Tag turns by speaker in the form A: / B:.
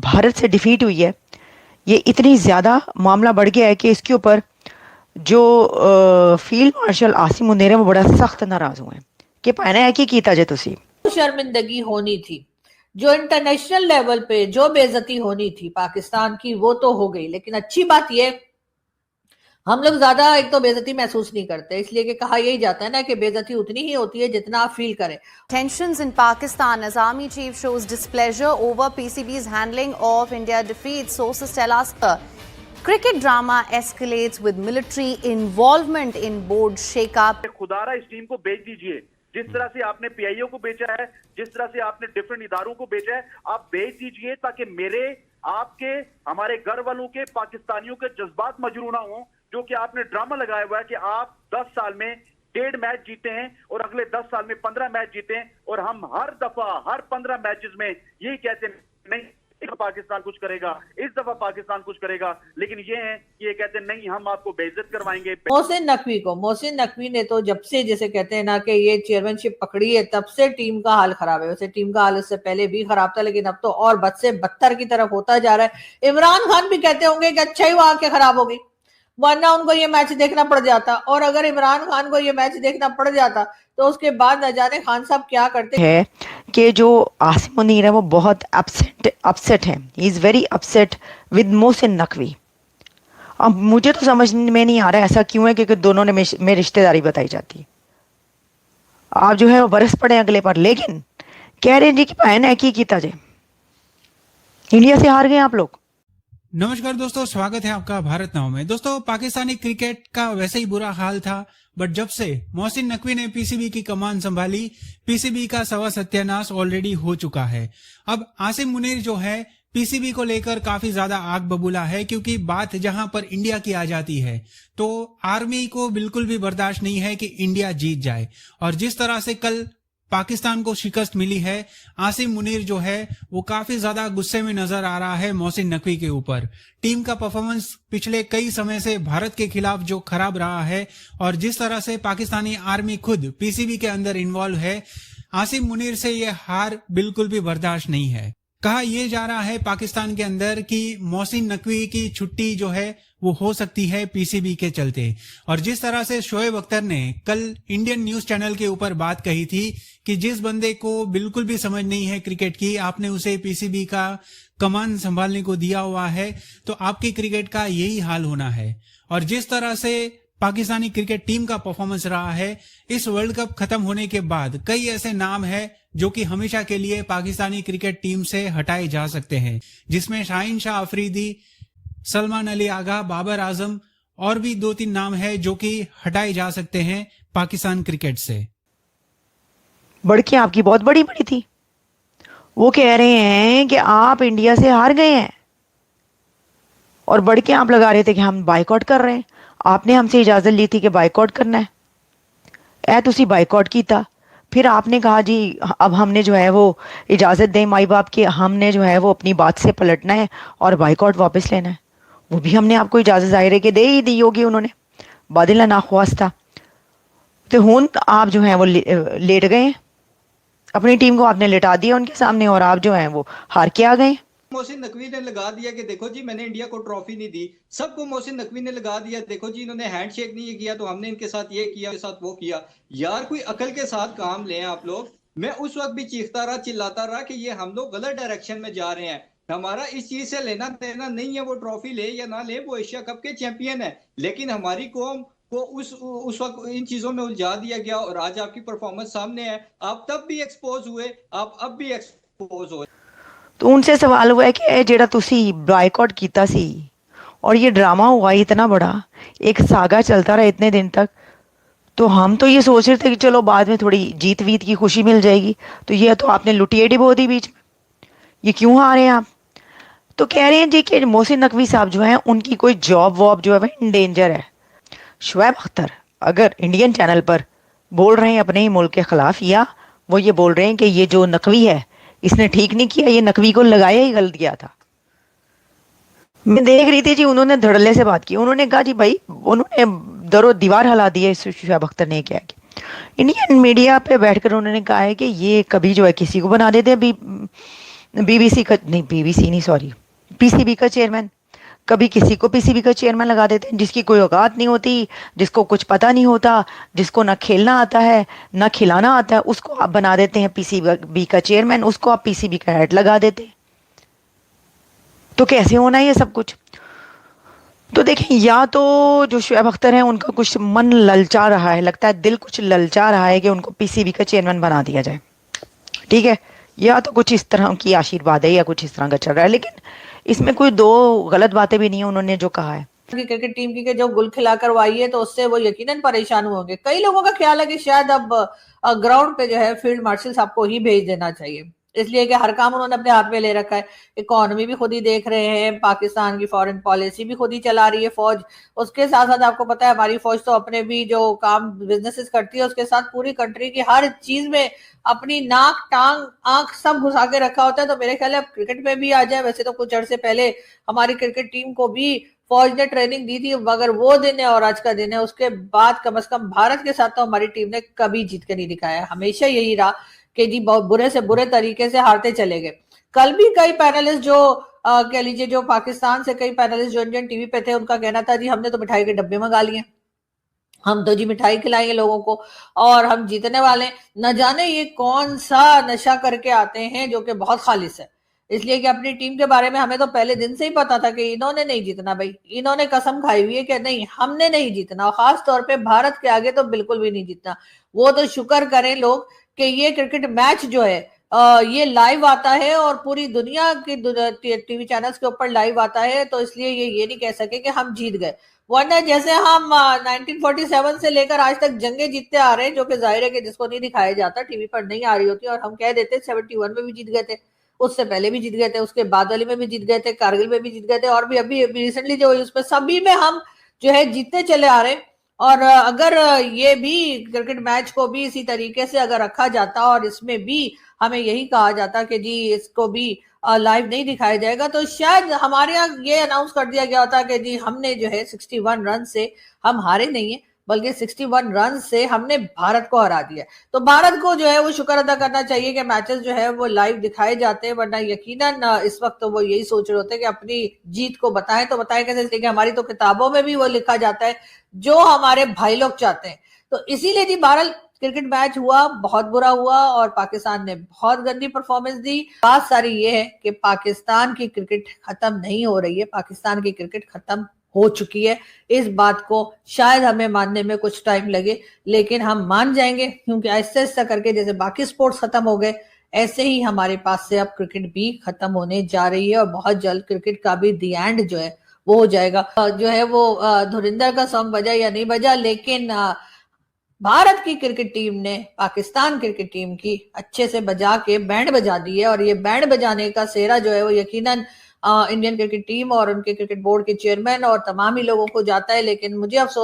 A: भारत से डिफीट हुई है, ये इतनी ज़्यादा मामला बढ़ गया है कि इसके ऊपर जो फील्ड मार्शल आसिम मुनीर है वो बड़ा सख्त नाराज हुए हैं कि पाना है कि कीता जे तुसी
B: शर्मिंदगी होनी थी, जो इंटरनेशनल लेवल पे जो बेइज्जती होनी थी पाकिस्तान की वो तो हो गई। लेकिन अच्छी बात ये हम लोग ज्यादा एक तो बेइज्जती महसूस नहीं करते, इसलिए कि कहा यही जाता है ना कि बेइज्जती उतनी ही होती है जितना आप फील करें।
C: Tensions in Pakistan as army chief shows displeasure over PCB's handling of India defeat. Sources tell us the cricket drama escalates with military involvement in board shake-up.
D: खुदारा इस टीम को बेच दीजिए, जिस तरह से आपने पीआईओ को बेचा है, जिस तरह से आपने डिफरेंट इदारों को बेचा है, आप बेच दीजिए ताकि मेरे, आपके, हमारे घर वालों के, पाकिस्तानियों के जज्बात मजरू ना हो। जो कि आपने ड्रामा लगाया हुआ है कि आप 10 साल में 1.5 मैच जीते हैं और अगले 10 साल में 15 मैच जीते हैं, और हम हर दफा हर 15 मैचेस में यही कहते हैं नहीं पाकिस्तान कुछ करेगा, इस दफा पाकिस्तान कुछ करेगा, लेकिन ये कहते हैं नहीं हम आपको बेइज्जत करवाएंगे।
B: मोहसिन नकवी ने तो जब से जैसे कहते हैं ना कि ये चेयरमैनशिप पकड़ी है तब से टीम का हाल खराब है। वैसे टीम का हाल इससे पहले भी खराब था, लेकिन अब तो और बद से बदतर की तरफ होता जा रहा है। इमरान खान भी कहते होंगे कि अच्छा ही वो आके खराब हो गई, वरना उनको ये मैच देखना पड़ जाता। और अगर इमरान खान को ये मैच देखना पड़ जाता तो उसके बाद न जाने खान साहब क्या करते
A: है कि जो आसिम मुनीर है वो बहुत अपसेट है। He is very upset with Mohsin Naqvi. अब मुझे तो समझ में नहीं आ रहा है ऐसा क्यों है, क्योंकि दोनों ने में रिश्तेदारी बताई जाती है। आप जो है वो बरस पड़े अगले पर, लेकिन कह रहे हैं जी कि बहन है की ताजे इंडिया से हार गए आप लोग।
E: नमस्कार दोस्तों, स्वागत है आपका भारत नाउ में। दोस्तों, पाकिस्तानी क्रिकेट का वैसे ही बुरा हाल था, बट जब से मोहसिन नकवी ने पीसीबी की कमान संभाली, पीसीबी का सवा सत्यानाश ऑलरेडी हो चुका है। अब आसिम मुनीर जो है पीसीबी को लेकर काफी ज्यादा आग बबूला है, क्योंकि बात जहां पर इंडिया की आ जाती है तो आर्मी को बिल्कुल भी बर्दाश्त नहीं है कि इंडिया जीत जाए। और जिस तरह से कल पाकिस्तान को शिकस्त मिली है, आसिम मुनीर जो है वो काफी ज्यादा गुस्से में नजर आ रहा है मोहसिन नकवी के ऊपर। टीम का परफॉर्मेंस पिछले कई समय से भारत के खिलाफ जो खराब रहा है, और जिस तरह से पाकिस्तानी आर्मी खुद पीसीबी के अंदर इन्वॉल्व है, आसिम मुनीर से ये हार बिल्कुल भी बर्दाश्त नहीं है। कहा यह जा रहा है पाकिस्तान के अंदर कि मोहसिन नकवी की छुट्टी जो है वो हो सकती है पीसीबी के चलते। और जिस तरह से शोएब अख्तर ने कल इंडियन न्यूज चैनल के ऊपर बात कही थी कि जिस बंदे को बिल्कुल भी समझ नहीं है क्रिकेट की, आपने उसे पीसीबी का कमान संभालने को दिया हुआ है, तो आपकी क्रिकेट का यही हाल होना है। और जिस तरह से पाकिस्तानी क्रिकेट टीम का परफॉर्मेंस रहा है, इस वर्ल्ड कप खत्म होने के बाद कई ऐसे नाम है जो कि हमेशा के लिए पाकिस्तानी क्रिकेट टीम से हटाए जा सकते हैं, जिसमें शाहीन शाह अफरीदी, सलमान अली आगा, बाबर आजम और भी 2-3 नाम है जो कि हटाए जा सकते हैं पाकिस्तान क्रिकेट से।
A: बड़की आपकी बहुत बड़ी बड़ी थी, वो कह रहे हैं कि आप इंडिया से हार गए हैं, और बड़के आप लगा रहे थे कि हम बाइकआउट कर रहे हैं। आपने हमसे इजाजत ली थी कि बाइकआउट करना है, ऐ तुसी बाइकआउट कीता। फिर आपने कहा जी अब हमने जो है वो इजाजत दें माई बाप की, हमने जो है वो अपनी बात से पलटना है और बाइकआउट वापस लेना है। वो भी हमने आपको इजाजत जाहिर है कि दे ही दी होगी उन्होंने, बादिला नाख्वास था। तो हुन आप जो है वो लेट गए, अपनी टीम को आपने लेटा दिया उनके सामने, और आप जो है वो हार के आ गए।
F: मोहसिन नकवी ने लगा दिया कि देखो जी मैंने इंडिया को ट्रॉफी नहीं दी, सबको मोहसिन नकवी ने लगा दिया, देखो जी इन्होंने हैंडशेक नहीं किया तो हमने इनके साथ ये किया, इनके साथ वो किया। यार कोई अकल के साथ काम लें आप लोग। मैं उस वक्त भी चीखता रहा, चिल्लाता रहा कि ये हम लोग गलत डायरेक्शन में जा रहे हैं, हमारा इस चीज से लेना देना नहीं है, वो ट्रॉफी ले या ना ले, वो एशिया कप के चैंपियन है। लेकिन हमारी कौम को उस वक्त इन चीजों में उलझा दिया गया, और आज आपकी परफॉर्मेंस सामने है। आप तब भी एक्सपोज हुए, आप अब भी एक्सपोज हुए।
A: तो उनसे सवाल हुआ है कि जेड़ा तुसी बाइकआउट कीता सी और ये ड्रामा हुआ इतना बड़ा, एक सागा चलता रहा इतने दिन तक, तो हम तो ये सोच रहे थे कि चलो बाद में थोड़ी जीत वीत की खुशी मिल जाएगी, तो ये तो आपने लुटिए डिबो दी बीच में। ये क्यों हारे हैं आप? तो कह रहे हैं जी कि मोहसिन नकवी साहब जो हैं उनकी कोई जॉब वॉब जो है वह इन डेंजर है। शोएब अख्तर अगर इंडियन चैनल पर बोल रहे हैं अपने ही मुल्क के खिलाफ, या वो ये बोल रहे हैं कि ये जो नकवी है इसने ठीक नहीं किया, ये नकवी को लगाया ही गलत किया था। मैं देख रही थी जी, उन्होंने धड़ल्ले से बात की, उन्होंने कहा जी भाई, उन्होंने दरो दीवार हिला दी है। शोएब अख्तर ने क्या कि इंडियन मीडिया पे बैठकर उन्होंने कहा है कि ये कभी जो है किसी को बना देते, अभी बीबीसी नहीं, सॉरी, पीसीबी का चेयरमैन। कभी किसी को पीसीबी का चेयरमैन लगा देते हैं जिसकी कोई औकात नहीं होती, जिसको कुछ पता नहीं होता, जिसको ना खेलना आता है ना खिलाना आता है, उसको आप बना देते हैं पीसीबी का चेयरमैन, उसको आप पीसीबी का हेड लगा देते हैं। तो कैसे होना है ये सब कुछ? तो देखें, या तो जो शुएब अख्तर हैं उनका कुछ मन ललचा रहा है, लगता है दिल कुछ ललचा रहा है कि उनको पीसीबी का चेयरमैन बना दिया जाए, ठीक है, या तो कुछ इस तरह की आशीर्वाद है या कुछ इस तरह का चल रहा है। लेकिन इसमें कोई दो गलत बातें भी नहीं है उन्होंने जो कहा है।
B: क्रिकेट टीम की जो गुल खिलाकर वो आई है तो उससे वो यकीनन परेशान होंगे। कई लोगों का ख्याल है कि शायद अब ग्राउंड पे जो है फील्ड मार्शल साहब को ही भेज देना चाहिए, इसलिए कि हर काम उन्होंने अपने हाथ में ले रखा है। इकोनॉमी भी खुद ही देख रहे हैं, पाकिस्तान की फॉरेन पॉलिसी भी खुद ही चला रही है फौज। उसके साथ साथ आपको पता है हमारी फौज तो अपने भी जो काम बिजनेसेस करती है उसके साथ पूरी कंट्री की हर चीज में अपनी नाक टांग आंख सब घुसा के रखा होता है। तो मेरे ख्याल है अब क्रिकेट में भी आ जाए। वैसे तो कुछ अर्से पहले हमारी क्रिकेट टीम को भी फौज ने ट्रेनिंग दी थी, मगर वो दिन है और आज का दिन है, उसके बाद कम से कम भारत के साथ तो हमारी टीम ने कभी जीत के नहीं दिखाया। हमेशा यही रहा कि जी बहुत बुरे से बुरे तरीके से हारते चले गए। कल भी कई पैनलिस्ट जो कह लीजिए जो पाकिस्तान से कई पैनलिस्ट जो इंडियन टीवी पे थे, उनका कहना था जी हमने तो मिठाई के डब्बे मंगा लिए, हम तो जी मिठाई खिलाएंगे लोगों को और हम जीतने वाले। न जाने ये कौन सा नशा करके आते हैं जो कि बहुत खालिस है, इसलिए कि अपनी टीम के बारे में हमें तो पहले दिन से ही पता था कि इन्होंने नहीं जीतना भाई, इन्होंने कसम खाई हुई है कि नहीं हमने नहीं जीतना, और खास तौर पे भारत के आगे तो बिल्कुल भी नहीं जीतना। वो तो शुक्र करें लोग कि ये क्रिकेट मैच जो है ये लाइव आता है और पूरी दुनिया की टीवी चैनल्स के ऊपर लाइव आता है, तो इसलिए ये नहीं कह सके कि हम जीत गए। वरना जैसे हम 1947 से लेकर आज तक जंगे जीतते आ रहे हैं, जो कि जाहिर है कि जिसको नहीं दिखाया जाता, टीवी पर नहीं आ रही होती, और हम कह देते 71 में भी जीत गए थे, उससे पहले भी जीत गए थे, उसके बाद वाले में भी जीत गए थे, कारगिल में भी जीत गए थे, और भी अभी रिसेंटली जो उसमें सभी में हम जो है जीतते चले आ रहे हैं। और अगर ये भी क्रिकेट मैच को भी इसी तरीके से अगर रखा जाता और इसमें भी हमें यही कहा जाता कि जी इसको भी लाइव नहीं दिखाया जाएगा, तो शायद हमारे यहाँ ये अनाउंस कर दिया गया होता कि जी हमने जो है 61 रन से हम हारे नहीं है, बल्कि 61 रन से हमने भारत को हरा दिया। तो भारत को जो है वो शुक्र अदा करना चाहिए कि मैचेस जो है वो लाइव दिखाए जाते हैं, वरना यकीनन इस वक्त तो वो यही सोच रहे होते हैं कि अपनी जीत को बताएं, तो बताएं कैसे, इसलिए कि हमारी तो किताबों में भी वो लिखा जाता है जो हमारे भाई लोग चाहते हैं। तो इसीलिए जी भारत क्रिकेट मैच हुआ, बहुत बुरा हुआ और पाकिस्तान ने बहुत गंदी परफॉर्मेंस दी। बात सारी ये है कि पाकिस्तान की क्रिकेट खत्म नहीं हो रही है, पाकिस्तान की क्रिकेट खत्म हो चुकी है। इस बात को शायद हमें मानने में कुछ टाइम लगे, लेकिन हम मान जाएंगे, क्योंकि ऐसे ऐसे करके जैसे बाकी स्पोर्ट्स खत्म हो गए, ऐसे ही हमारे पास से अब क्रिकेट भी खत्म होने जा रही है और बहुत जल्द क्रिकेट का भी दी एंड जो है वो हो जाएगा। जो है वो धुरिंदर का सॉन्ग बजा या नहीं बजा, लेकिन भारत की क्रिकेट टीम ने पाकिस्तान क्रिकेट टीम की अच्छे से बजा के बैंड बजा दी है, और ये बैंड बजाने का सेहरा जो है वो यकीनन इंडियन क्रिकेट टीम और उनके क्रिकेट बोर्ड के चेयरमैन और तमाम ही लोगों को जाता है। लेकिन मुझे अफसोस